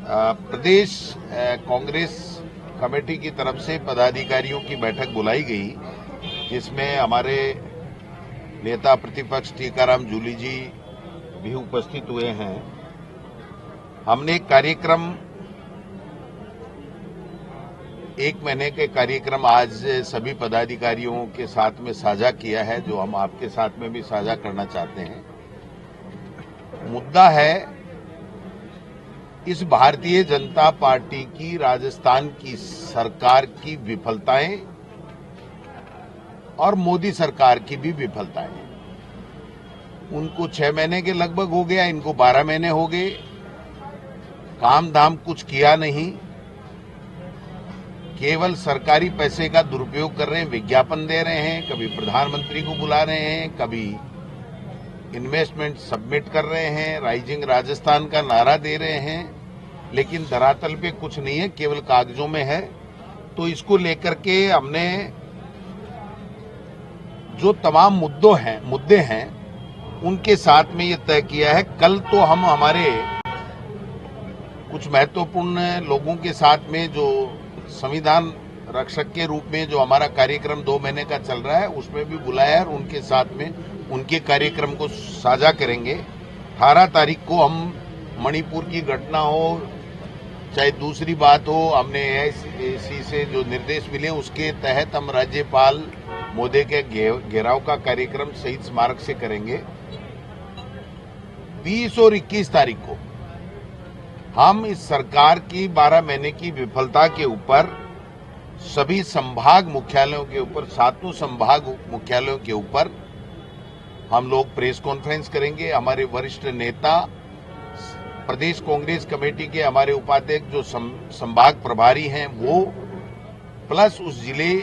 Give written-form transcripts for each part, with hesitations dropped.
प्रदेश Congress committee की तरफ से पदाधिकारियों की बैठक बुलाई गई, जिसमें हमारे नेता प्रतिपक्ष टीकाराम जूली जी भी उपस्थित हुए हैं। हमने कार्यक्रम 1 महीने के कार्यक्रम आज सभी पदाधिकारियों के साथ में साझा किया है, जो हम आपके साथ में भी साझा करना चाहते हैं। मुद्दा है इस भारतीय जनता पार्टी की राजस्थान की सरकार की विफलताएं और मोदी सरकार की भी विफलताएं। उनको 6 महीने के लगभग हो गया, इनको 12 महीने हो गए। काम धाम कुछ किया नहीं, केवल सरकारी पैसे का दुरुपयोग कर रहे हैं, विज्ञापन दे रहे हैं, कभी प्रधानमंत्री को बुला रहे हैं, कभी इन्वेस्टमेंट सबमिट कर रहे हैं, राइजिंग राजस्थान का नारा दे रहे हैं, लेकिन धरातल पे कुछ नहीं है, केवल कागजों में है। तो इसको लेकर के हमने जो तमाम मुद्दे हैं उनके साथ में ये तय किया है। कल तो हम हमारे कुछ महत्वपूर्ण लोगों के साथ में जो संविधान रक्षक के रूप में जो हमारा कार्यक्रम 2 महीने का चल रहा है उसमें भी बुलाया है और उनके साथ में उनके कार्यक्रम को साझा करेंगे। 18 तारीख को हम मणिपुर की घटना हो चाहे दूसरी बात हो, हमने एआईसीसी से जो निर्देश मिले उसके तहत हम राज्यपाल महोदय के घेराव का कार्यक्रम शहीद स्मारक से करेंगे। 20 और 21 तारीख को हम इस सरकार की 12 महीने की विफलता के ऊपर सभी संभाग मुख्यालयों के ऊपर, 7 संभाग मुख्यालयों के ऊपर हम लोग प्रेस कॉन्फ्रेंस करेंगे। हमारे वरिष्ठ नेता, प्रदेश कांग्रेस कमेटी के हमारे उपाध्यक्ष जो संभाग प्रभारी हैं वो, प्लस उस जिले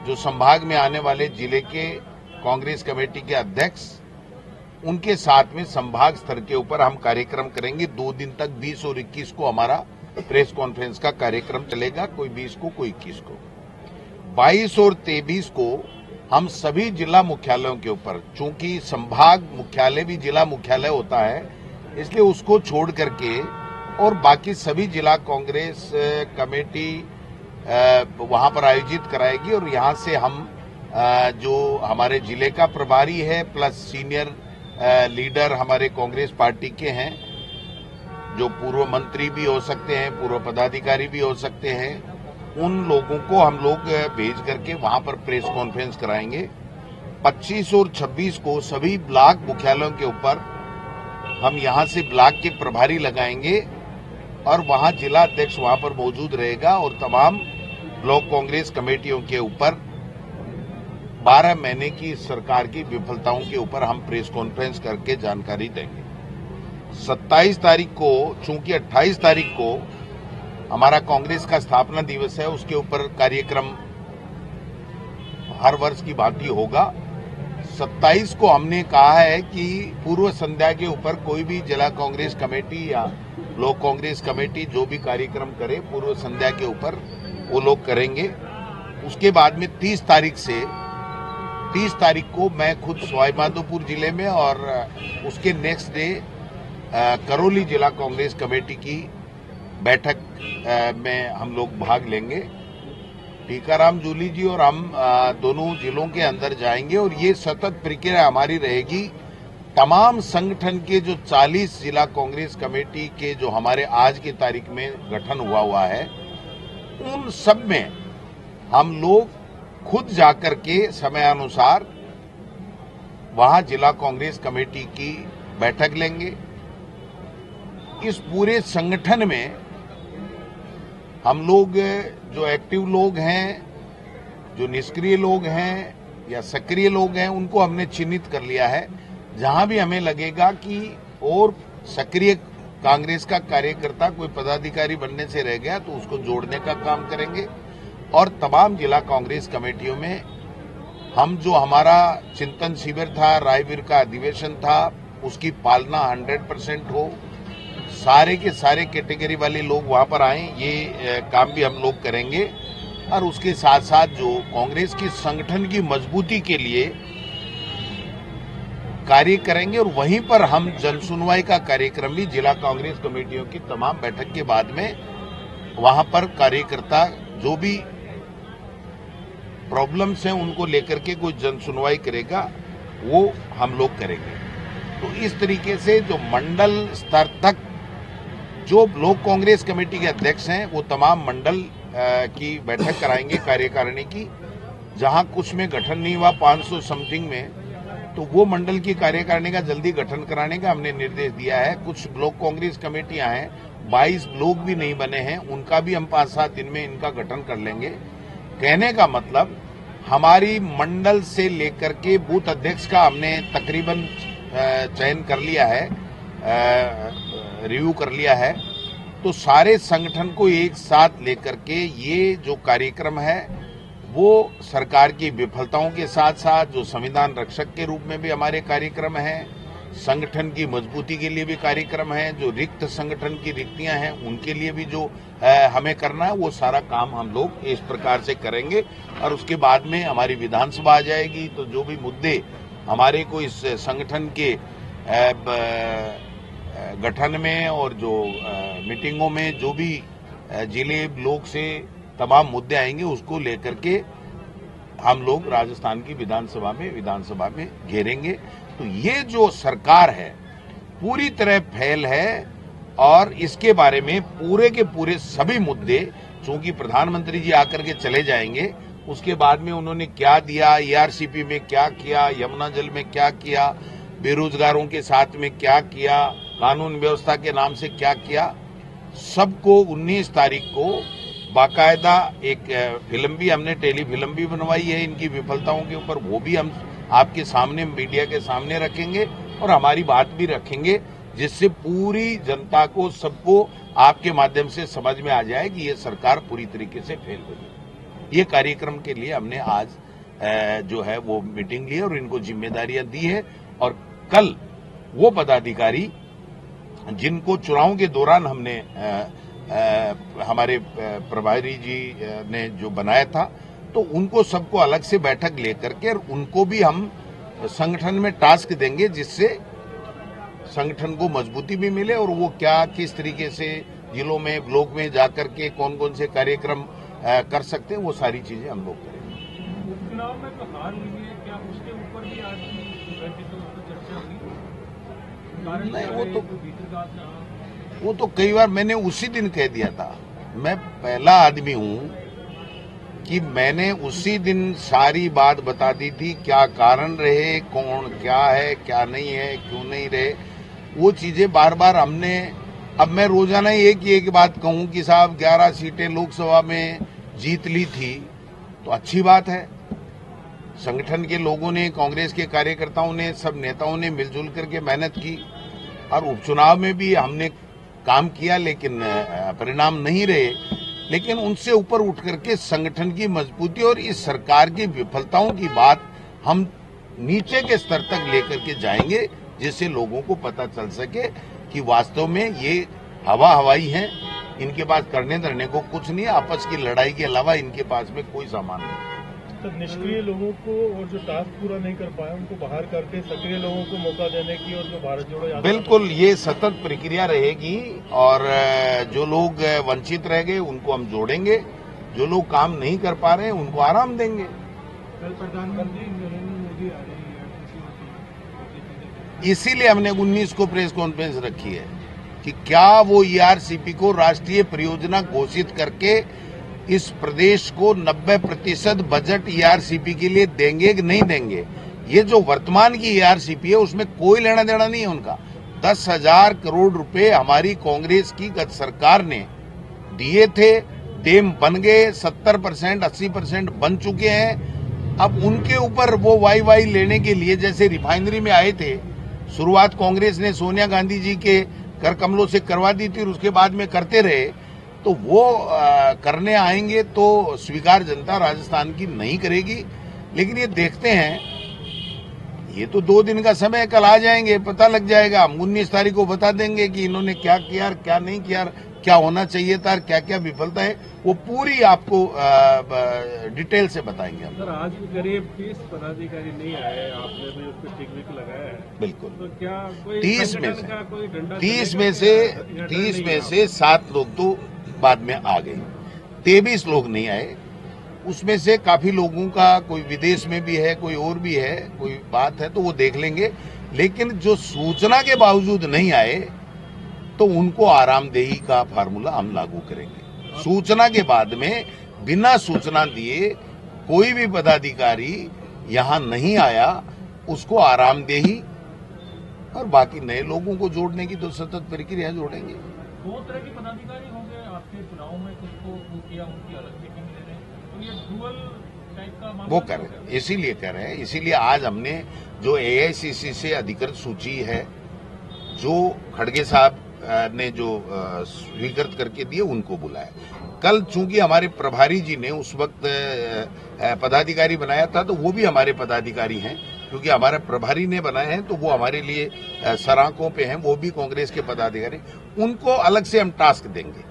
जो संभाग में आने वाले जिले के कांग्रेस कमेटी के अध्यक्ष, उनके साथ में संभाग स्तर के ऊपर हम कार्यक्रम करेंगे। 2 दिन तक 20 और 21 को हमारा प्रेस कॉन्फ्रेंस का कार्यक्रम चलेगा, कोई 20 को कोई 21 को। 22 और 23 को हम सभी जिला मुख्यालयों के ऊपर, चूंकि संभाग मुख्यालय भी जिला मुख्यालय होता है, इसलिए उसको छोड़ करके और बाकी सभी जिला कांग्रेस कमेटी वहां पर आयोजित कराएगी। और यहां से हम जो हमारे जिले का प्रभारी है प्लस सीनियर लीडर हमारे कांग्रेस पार्टी के हैं, जो पूर्व मंत्री भी हो सकते हैं, पूर्व पदाधिकारी भी हो सकते हैं, उन लोगों को हम लोग भेज करके वहां पर प्रेस कॉन्फ्रेंस कराएंगे। 25 और 26 को सभी ब्लॉक मुख्यालयों के ऊपर हम यहां से ब्लॉक के प्रभारी लगाएंगे और वहां जिला अध्यक्ष वहां पर मौजूद रहेगा और तमाम ब्लॉक कांग्रेस कमेटियों के ऊपर 12 महीने की सरकार की विफलताओं के ऊपर हम प्रेस कॉन्फ्रेंस करके जानकारी देंगे। 27 तारीख को, चूंकि 28 तारीख को हमारा कांग्रेस का स्थापना दिवस है, उसके ऊपर कार्यक्रम हर वर्ष की भांति होगा। 27 को हमने कहा है कि पूर्व संध्या के ऊपर कोई भी जिला कांग्रेस कमेटी या ब्लॉक कांग्रेस कमेटी जो भी कार्यक्रम करे पूर्व संध्या के ऊपर वो लोग करेंगे। उसके बाद में 30 तारीख को मैं खुद सवाईमाधोपुर जिले में और उसके नेक्स्ट डे करौली जिला कांग्रेस कमेटी की बैठक में हम लोग भाग लेंगे। टीकाराम जूली जी और हम दोनों जिलों के अंदर जाएंगे और ये सतत प्रक्रिया हमारी रहेगी। तमाम संगठन के जो 40 जिला कांग्रेस कमेटी के जो हमारे आज की तारीख में गठन हुआ है, उन सब में हम लोग खुद जाकर के समयानुसार वहां जिला कांग्रेस कमेटी की बैठक लेंगे। इस पूरे संगठन में हम लोग जो एक्टिव लोग हैं, जो निष्क्रिय लोग हैं या सक्रिय लोग हैं, उनको हमने चिन्हित कर लिया है। जहां भी हमें लगेगा कि और सक्रिय कांग्रेस का कार्यकर्ता कोई पदाधिकारी बनने से रह गया तो उसको जोड़ने का काम करेंगे। और तमाम जिला कांग्रेस कमेटियों में हम जो हमारा चिंतन शिविर था, रायवीर का अधिवेशन था, उसकी पालना 100% हो, सारे के सारे कैटेगरी वाले लोग वहां पर आए, ये काम भी हम लोग करेंगे। और उसके साथ साथ जो कांग्रेस की संगठन की मजबूती के लिए कार्य करेंगे और वहीं पर हम जनसुनवाई का कार्यक्रम भी जिला कांग्रेस कमेटियों की तमाम बैठक के बाद में वहां पर कार्यकर्ता जो भी प्रॉब्लम्स हैं उनको लेकर के कोई जनसुनवाई करेगा वो हम लोग करेंगे। तो इस तरीके से जो मंडल स्तर तक जो ब्लॉक कांग्रेस कमेटी के अध्यक्ष हैं वो तमाम मंडल की बैठक कराएंगे कार्यकारिणी की, जहां कुछ में गठन नहीं हुआ 500 समथिंग में, तो वो मंडल की कार्यकारिणी का जल्दी गठन कराने का हमने निर्देश दिया है। कुछ ब्लॉक कांग्रेस कमेटियां हैं 22 ब्लॉक भी नहीं बने हैं, उनका भी हम 5-7 दिन में इनका गठन कर लेंगे। कहने का मतलब हमारी मंडल से लेकर के बूथ अध्यक्ष का हमने तकरीबन चयन कर लिया है, रिव्यू कर लिया है। तो सारे संगठन को एक साथ लेकर के ये जो कार्यक्रम है वो सरकार की विफलताओं के साथ साथ जो संविधान रक्षक के रूप में भी हमारे कार्यक्रम हैं, संगठन की मजबूती के लिए भी कार्यक्रम है, जो रिक्त संगठन की रिक्तियां हैं उनके लिए भी जो हमें करना है वो सारा काम हम लोग इस प्रकार से करेंगे। और उसके बाद में हमारी विधानसभा आ जाएगी तो जो भी मुद्दे हमारे को इस संगठन के गठन में और जो मीटिंगों में जो भी जिले ब्लॉक से तमाम मुद्दे आएंगे उसको लेकर के हम लोग राजस्थान की विधानसभा में घेरेंगे। तो ये जो सरकार है पूरी तरह फेल है और इसके बारे में पूरे के पूरे सभी मुद्दे, चूंकि प्रधानमंत्री जी आकर के चले जाएंगे, उसके बाद में उन्होंने क्या दिया, एआरसीपी में क्या किया, यमुना जल में क्या किया, बेरोजगारों के साथ में क्या किया, कानून व्यवस्था के नाम से क्या किया, सबको 19 तारीख को बाकायदा एक फिल्म भी हमने टेलीफिल्म भी बनवाई है इनकी विफलताओं के ऊपर, वो भी हम आपके सामने मीडिया के सामने रखेंगे और हमारी बात भी रखेंगे, जिससे पूरी जनता को सबको आपके माध्यम से समझ में आ जाए कि ये सरकार पूरी तरीके से फेल हो गई। ये कार्यक्रम के लिए हमने आज जो है वो मीटिंग ली और इनको जिम्मेदारियां दी है। और कल वो पदाधिकारी जिनको चुनाव के दौरान हमने हमारे प्रभारी जी ने जो बनाया था, तो उनको सबको अलग से बैठक लेकर के और उनको भी हम संगठन में टास्क देंगे, जिससे संगठन को मजबूती भी मिले और वो क्या किस तरीके से जिलों में ब्लॉक में जाकर के कौन कौन से कार्यक्रम कर सकते हैं, वो सारी चीजें हम लोग करेंगे। उपचुनाव में तो हार हुई है, क्या उसके ऊपर भी आज की चर्चा हुई? नहीं, वो तो कई बार मैंने उसी दिन कह दिया था। मैं पहला आदमी हूं कि मैंने उसी दिन सारी बात बता दी थी, क्या कारण रहे, कौन क्या है क्या नहीं है, क्यों नहीं रहे, वो चीजें बार बार हमने। अब मैं रोजाना एक बात कहूं कि साहब 11 सीटें लोकसभा में जीत ली थी तो अच्छी बात है। संगठन के लोगों ने, कांग्रेस के कार्यकर्ताओं ने, सब नेताओं ने मिलजुल करके मेहनत की और उपचुनाव में भी हमने काम किया, लेकिन परिणाम नहीं रहे। लेकिन उनसे ऊपर उठ करके संगठन की मजबूती और इस सरकार की विफलताओं की बात हम नीचे के स्तर तक लेकर के जाएंगे, जिससे लोगों को पता चल सके कि वास्तव में ये हवाई हैं, इनके पास करने धरने को कुछ नहीं है, आपस की लड़ाई के अलावा इनके पास में कोई सामान नहीं। तो निष्क्रिय लोगों को और जो टास्क पूरा नहीं कर पाए उनको बाहर करके सक्रिय लोगों को मौका देने की और जो भारत जोड़ो यात्रा, बिल्कुल ये सतत प्रक्रिया रहेगी और जो लोग वंचित रह गए उनको हम जोड़ेंगे, जो लोग काम नहीं कर पा रहे हैं उनको आराम देंगे। कल प्रधानमंत्री नरेंद्र मोदी आ रही है, इसीलिए हमने 19 को प्रेस कॉन्फ्रेंस रखी है कि क्या वो ईआरसीपी को राष्ट्रीय परियोजना घोषित करके इस प्रदेश को 90% बजट ईआरसीपी के लिए देंगे कि नहीं देंगे। ये जो वर्तमान की ईआरसीपी है उसमें कोई लेना देना नहीं है उनका। 10,000 करोड़ रुपए हमारी कांग्रेस की गत सरकार ने दिए थे, डैम बन गए, 70% 80% बन चुके हैं। अब उनके ऊपर वो वाई लेने के लिए, जैसे रिफाइनरी में आए थे, शुरुआत कांग्रेस ने सोनिया गांधी जी के कर कमलों से करवा दी थी और उसके बाद में करते रहे, तो वो करने आएंगे तो स्वीकार जनता राजस्थान की नहीं करेगी। लेकिन ये देखते हैं, ये तो 2 दिन का समय, कल आ जाएंगे, पता लग जाएगा। हम 19 तारीख को बता देंगे कि इन्होंने क्या किया क्या नहीं किया। क्या होना चाहिए था, क्या क्या विफलता है, वो पूरी आपको डिटेल से बताएंगे हम। सर, आज करीब 30 पदाधिकारी नहीं आए, आपने भी उस पर टिक विक लगाया है। बिल्कुल। तो क्या कोई 30 में संगठन से का कोई डंडा 30 चलेगा में कि से हथियार 30 नहीं में है से 7 लोग तो बाद में आ गए, 23 लोग नहीं आए। उसमें से काफी लोगों का कोई विदेश में भी है, कोई और भी है, कोई बात है तो वो देख लेंगे। लेकिन जो सूचना के बावजूद नहीं आए तो उनको आरामदेही का फार्मूला हम लागू करेंगे। सूचना के बाद में बिना सूचना दिए कोई भी पदाधिकारी यहां नहीं आया, उसको आरामदेही, और बाकी नए लोगों को जोड़ने की तो सतत प्रक्रिया जोड़ेंगे। 2 तरह के पदाधिकारी होंगे आपके चुनाव में, कुछ को किया उनकी अलग मीटिंग ले रहे हैं, तो ये डुअल टाइप का मामला वो कर रहे हैं, इसीलिए कर रहे हैं। इसीलिए आज हमने जो एआईसीसी से अधिकृत सूची है, जो खड़गे साहब ने जो स्वीकृत करके दिए, उनको बुलाया। कल चूंकि हमारे प्रभारी जी ने उस वक्त पदाधिकारी बनाया था, तो वो भी हमारे पदाधिकारी हैं, क्योंकि हमारे प्रभारी ने बनाए हैं तो वो हमारे लिए सराहकों पे हैं, वो भी कांग्रेस के पदाधिकारी। उनको अलग से हम टास्क देंगे।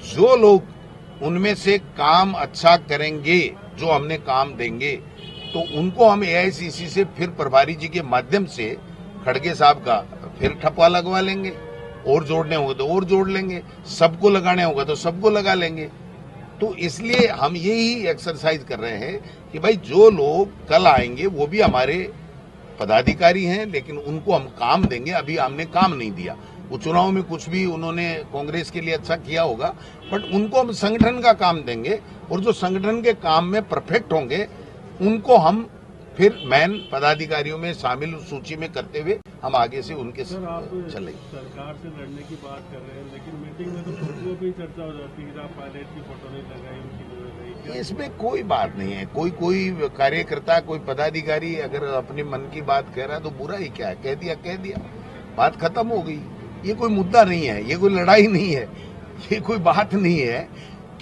जो लोग उनमें से काम अच्छा करेंगे, जो हमने काम देंगे, तो उनको हम एआईसीसी से फिर प्रभारी जी के माध्यम से खड़गे साहब का फिर ठप्पा लगवा लेंगे। और जोड़ने होंगे तो और जोड़ लेंगे, सबको लगाने होगा तो सबको लगा लेंगे। तो इसलिए हम यही एक्सरसाइज कर रहे हैं कि भाई जो लोग कल आएंगे वो भी हमारे पदाधिकारी हैं, लेकिन उनको हम काम देंगे। अभी हमने काम नहीं दिया, वो चुनाव में कुछ भी उन्होंने कांग्रेस के लिए अच्छा किया होगा, बट उनको हम संगठन का काम देंगे, और जो संगठन के काम में परफेक्ट होंगे उनको हम फिर मैन पदाधिकारियों में शामिल सूची में करते हुए हम आगे से उनके चलेंगे। सरकार से लड़ने की बात कर रहे हैं, लेकिन मीटिंग में तो फोटो की चर्चा हो जाती है, पायलट की फोटो नहीं लगाई, उनकी जरूरत नहीं। इसमें कोई बात नहीं है। कोई कार्यकर्ता, कोई पदाधिकारी अगर अपने मन की बात कह रहा है तो बुरा ही क्या है, कह दिया, बात खत्म हो गई। ये कोई मुद्दा नहीं है, ये कोई लड़ाई नहीं है, ये कोई बात नहीं है।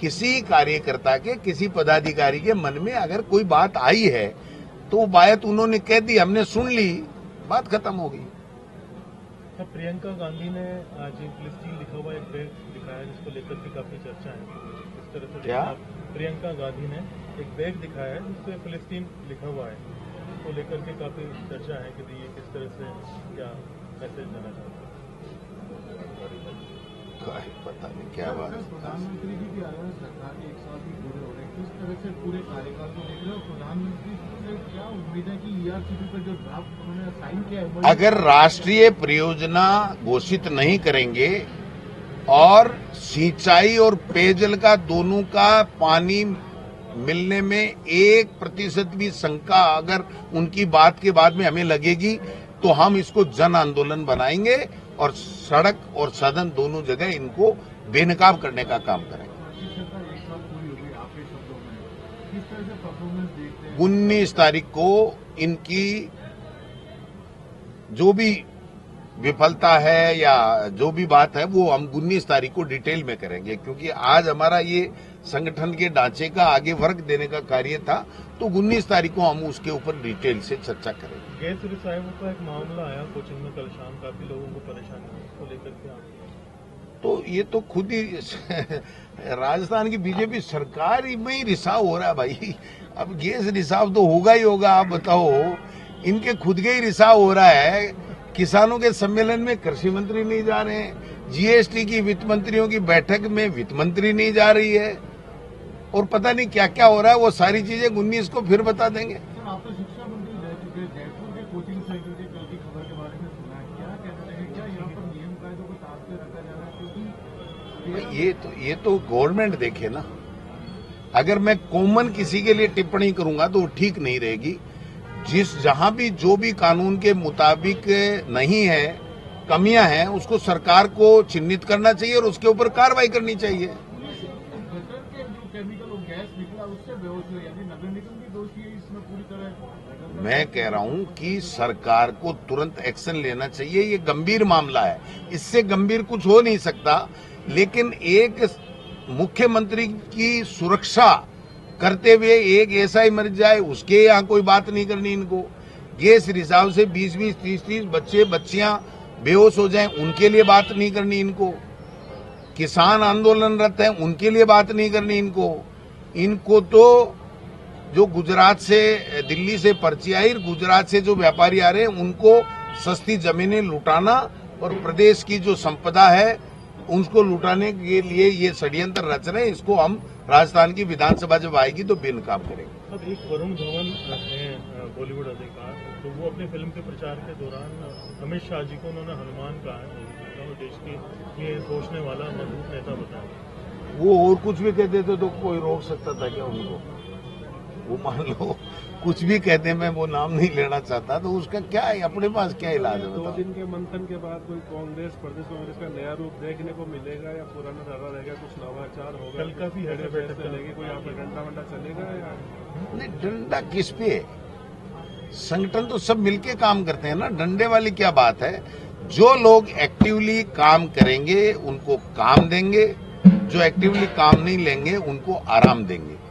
किसी कार्यकर्ता के, किसी पदाधिकारी के मन में अगर कोई बात आई है तो वो बात उन्होंने कह दी, हमने सुन ली, बात खत्म हो गई। प्रियंका गांधी ने आज फिलिस्तीन लिखा हुआ एक बैग दिखाया, जिसको लेकर के काफी चर्चा है। इस तरह से क्या? प्रियंका गांधी ने एक बैग दिखाया है जिसपे फिलिस्तीन लिखा हुआ है, उसको लेकर के काफी चर्चा है कि ये किस तरह से क्या मैसेज देना चाहते हैं। पता नहीं क्या बात है। प्रधानमंत्री जी की अलग सरकार के 1 साल भी पूरे हो रहे हैं, किस तरह से पूरे कार्यकाल को देख रहे हो? प्रधानमंत्री से क्या उम्मीद है कि ईआरसीपी पर जो ड्राफ्ट उन्होंने साइन किया है, अगर राष्ट्रीय परियोजना घोषित नहीं करेंगे और सिंचाई और पेयजल का दोनों का पानी मिलने में 1% भी शंका अगर उनकी बात के बाद में हमें लगेगी, तो हम इसको जन आंदोलन बनाएंगे और सड़क और सदन दोनों जगह इनको बेनकाब करने का काम करेंगे। 19 तारीख को इनकी जो भी विफलता है या जो भी बात है वो हम 19 तारीख को डिटेल में करेंगे, क्योंकि आज हमारा ये संगठन के ढांचे का आगे वर्क देने का कार्य था, तो 19 तारीख को हम उसके ऊपर डिटेल से चर्चा करेंगे। गैस रिसाव का एक मामला आया कोचिंग में कल शाम, काफी लोगों को परेशानी उसको लेकर के तो ये तो खुद ही राजस्थान की बीजेपी सरकार में ही रिसाव हो रहा है भाई। अब गैस रिसाव तो होगा ही होगा। आप बताओ, इनके खुद के ही रिसाव हो रहा है। किसानों के सम्मेलन में कृषि मंत्री नहीं जा रहे हैं, जीएसटी की वित्त मंत्रियों की बैठक में वित्त मंत्री नहीं जा रही है, और पता नहीं क्या क्या हो रहा है। वो सारी चीजें 19 को फिर बता देंगे। आप तो शिक्षा मंत्री रह चुके, जयपुर के कोचिंग सेंटर के कल की खबर के बारे में सुना है, क्या कहते हैं, क्या यहाँ पर नियम कायदों को ताक पे रखा जा रहा है? क्योंकि ये तो गवर्नमेंट देखे ना। अगर मैं कॉमन किसी के लिए टिप्पणी करूंगा तो वो ठीक नहीं रहेगी। जहां भी जो भी कानून के मुताबिक नहीं है, कमियां हैं, उसको सरकार को चिन्हित करना चाहिए और उसके ऊपर कार्रवाई करनी चाहिए। गटर के जो केमिकल और गैस निकला उससे बेहोश हुए, यानी नगर निगम भी दोषी है इसमें पूरी तरह। मैं कह रहा हूं कि सरकार को तुरंत एक्शन लेना चाहिए। ये गंभीर मामला है, इससे गंभीर कुछ हो नहीं सकता। लेकिन एक मुख्यमंत्री की सुरक्षा करते हुए एक ऐसा ही मर जाए, उसके यहाँ कोई बात नहीं करनी इनको। गैस रिसाव से 20-20, 30-30 बच्चे बच्चियां बेहोश हो जाएं, उनके लिए बात नहीं करनी इनको। किसान आंदोलनरत हैं उनके लिए बात नहीं करनी इनको तो जो गुजरात से दिल्ली से पर्ची आई, गुजरात से जो व्यापारी आ रहे हैं उनको सस्ती जमीनें लुटाना और प्रदेश की जो संपदा है उनको लुटाने के लिए ये षड्यंत्र रच रहे हैं। इसको हम राजस्थान की विधानसभा जब आएगी तो बेनकाब करेंगे। अब एक वरुण धवन है बॉलीवुड अधिकार, तो वो अपनी फिल्म के प्रचार के दौरान अमित शाह जी को उन्होंने हनुमान कहा है और देश के लिए सोचने वाला मजबूत नेता बताया। वो और कुछ भी कह देते तो कोई रोक सकता था क्या उनको? वो मान लो कुछ भी कहते, मैं वो नाम नहीं लेना चाहता, तो उसका क्या है, अपने पास क्या इलाज है? 2 दिन के मंथन के बाद कोई कांग्रेस प्रदेश कांग्रेस का नया रूप देखने को मिलेगा या पुराना धारा रहेगा, कुछ नवाचार होगा? कल काफी कैसे बैठक चलेगी, कोई यहाँ पे डंडा वंडा चलेगा या नहीं, डंडा किस पे है? संगठन तो सब मिलके काम करते हैं ना, डंडे वाली क्या बात है? जो लोग एक्टिवली काम करेंगे उनको काम देंगे, जो एक्टिवली काम नहीं लेंगे उनको आराम देंगे।